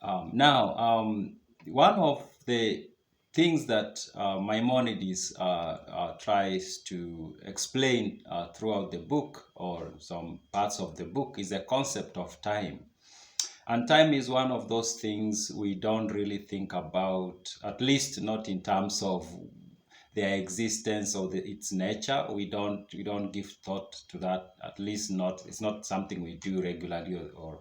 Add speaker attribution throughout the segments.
Speaker 1: One of the things that Maimonides tries to explain throughout the book, or some parts of the book, is the concept of time. And time is one of those things we don't really think about, at least not in terms of their existence or its nature. We don't give thought to that. At least not. It's not something we do regularly, or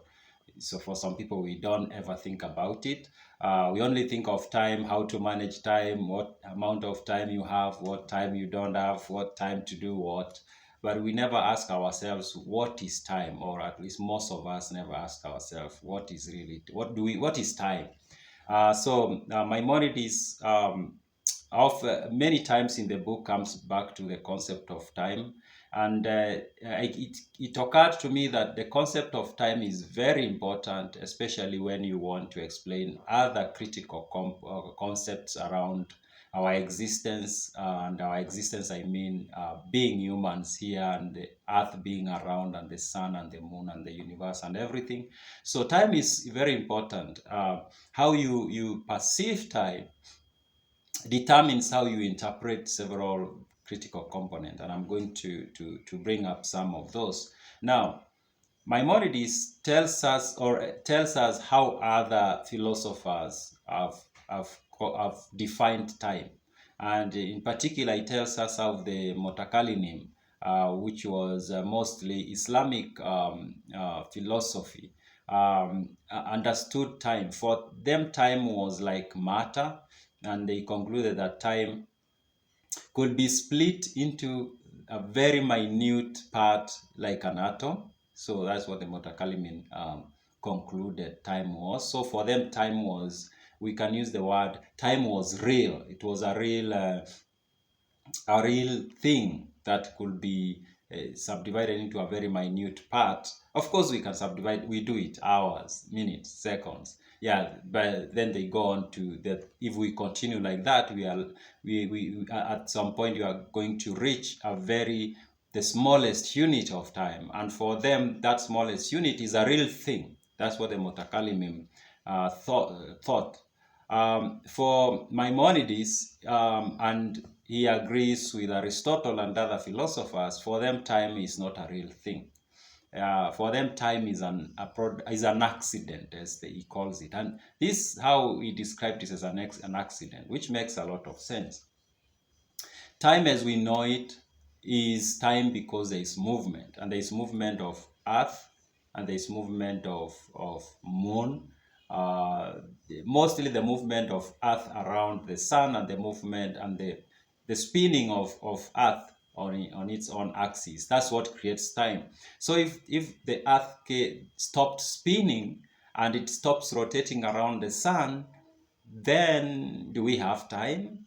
Speaker 1: so for some people we don't ever think about it. We only think of time, how to manage time, what amount of time you have, what time you don't have, what time to do what. But we never ask ourselves what is time, or at least most of us never ask ourselves what is time. Maimonides, of many times in the book, comes back to the concept of time. And it occurred to me that the concept of time is very important, especially when you want to explain other critical concepts around our existence. And our existence, I mean, being humans here, and the earth being around, and the sun and the moon and the universe and everything. So time is very important. How you perceive time determines how you interpret several critical components, and I'm going to bring up some of those. Now, Maimonides tells us how other philosophers have defined time, and in particular, he tells us how the Mutakallinim, which was mostly Islamic philosophy, understood time. For them, time was like matter, and they concluded that time could be split into a very minute part like an atom. So that's what the Mutakallimin concluded time was. So for them, time was, we can use the word, time was real. It was a real thing that could be subdivided into a very minute part. Of course, we can subdivide, we do it hours, minutes, seconds. Yeah, but then they go on to that. If we continue like that, we at some point you are going to reach the smallest unit of time. And for them, that smallest unit is a real thing. That's what the Mutakallimim thought. For Maimonides, and he agrees with Aristotle and other philosophers, for them time is not a real thing. For them, time is an accident, as he calls it, and this is how he described it, as an accident, which makes a lot of sense. Time as we know it is time because there is movement, and there is movement of Earth, and there is movement of Moon. Mostly the movement of Earth around the Sun, and the movement and the spinning of Earth on its own axis. That's what creates time. So if the Earth stopped spinning and it stops rotating around the Sun, then do we have time?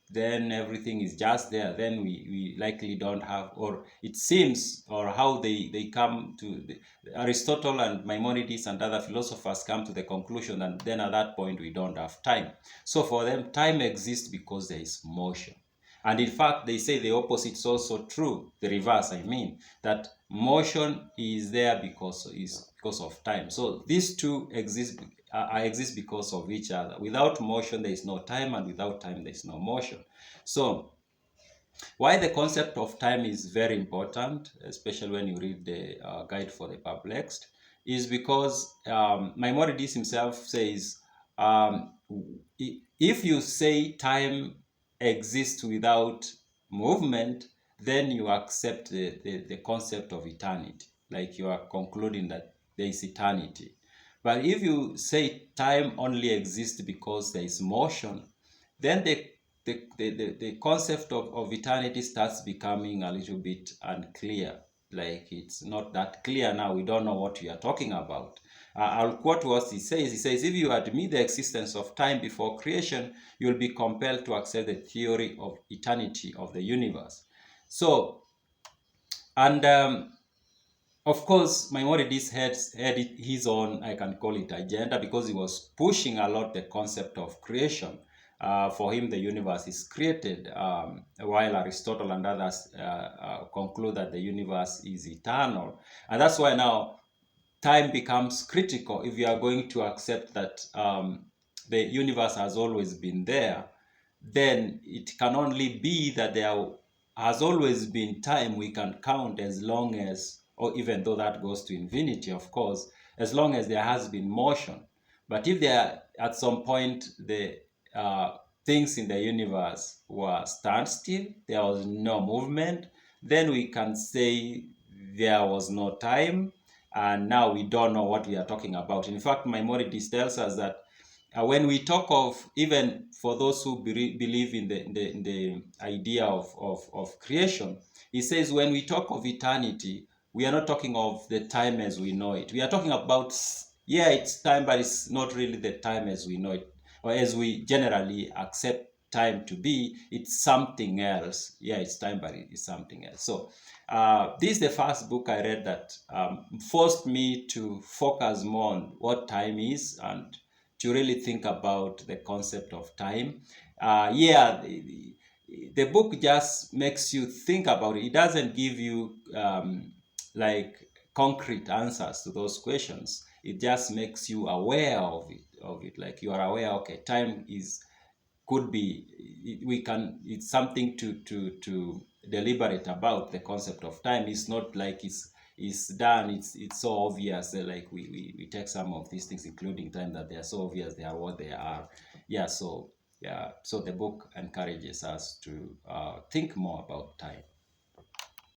Speaker 1: Then everything is just there. Then we likely don't have, or it seems, or how they come to Aristotle and Maimonides and other philosophers come to the conclusion that then at that point we don't have time. So for them, time exists because there is motion. And in fact, they say the opposite is also true, the reverse, I mean, that motion is there because of time. So these two exist because of each other. Without motion, there is no time, and without time, there is no motion. So why the concept of time is very important, especially when you read the Guide for the Perplexed, is because Maimonides himself says, if you say time exists without movement, then you accept the concept of eternity, like you are concluding that there is eternity. But if you say time only exists because there is motion, then the concept of eternity starts becoming a little bit unclear. Like, it's not that clear now. We don't know what we are talking about. I'll quote what he says. He says, if you admit the existence of time before creation, you'll be compelled to accept the theory of eternity of the universe. So, and of course, Maimonides had his own, I can call it, agenda, because he was pushing a lot the concept of creation. For him, the universe is created, while Aristotle and others conclude that the universe is eternal. And that's why now time becomes critical if you are going to accept that the universe has always been there. Then it can only be that there has always been time we can count, as long as, or even though that goes to infinity, of course, as long as there has been motion. But if there at some point the things in the universe were standstill, there was no movement, then we can say there was no time, and now we don't know what we are talking about. In fact, Maimonides tells us that when we talk of, even for those who believe in the idea of creation, he says when we talk of eternity, we are not talking of the time as we know it. We are talking about, yeah, it's time, but it's not really the time as we know it, or as we generally accept time to be. It's something else. Yeah, it's time, but it's something else. So this is the first book I read that forced me to focus more on what time is, and to really think about the concept of time. The book just makes you think about it. It doesn't give you like concrete answers to those questions. It just makes you aware of it. Like you are aware, okay, time is, could be, we can, it's something to deliberate about. The concept of time is not like it's done, it's so obvious, like we take some of these things, including time, that they are so obvious, they are what they are. Yeah, so the book encourages us to think more about time.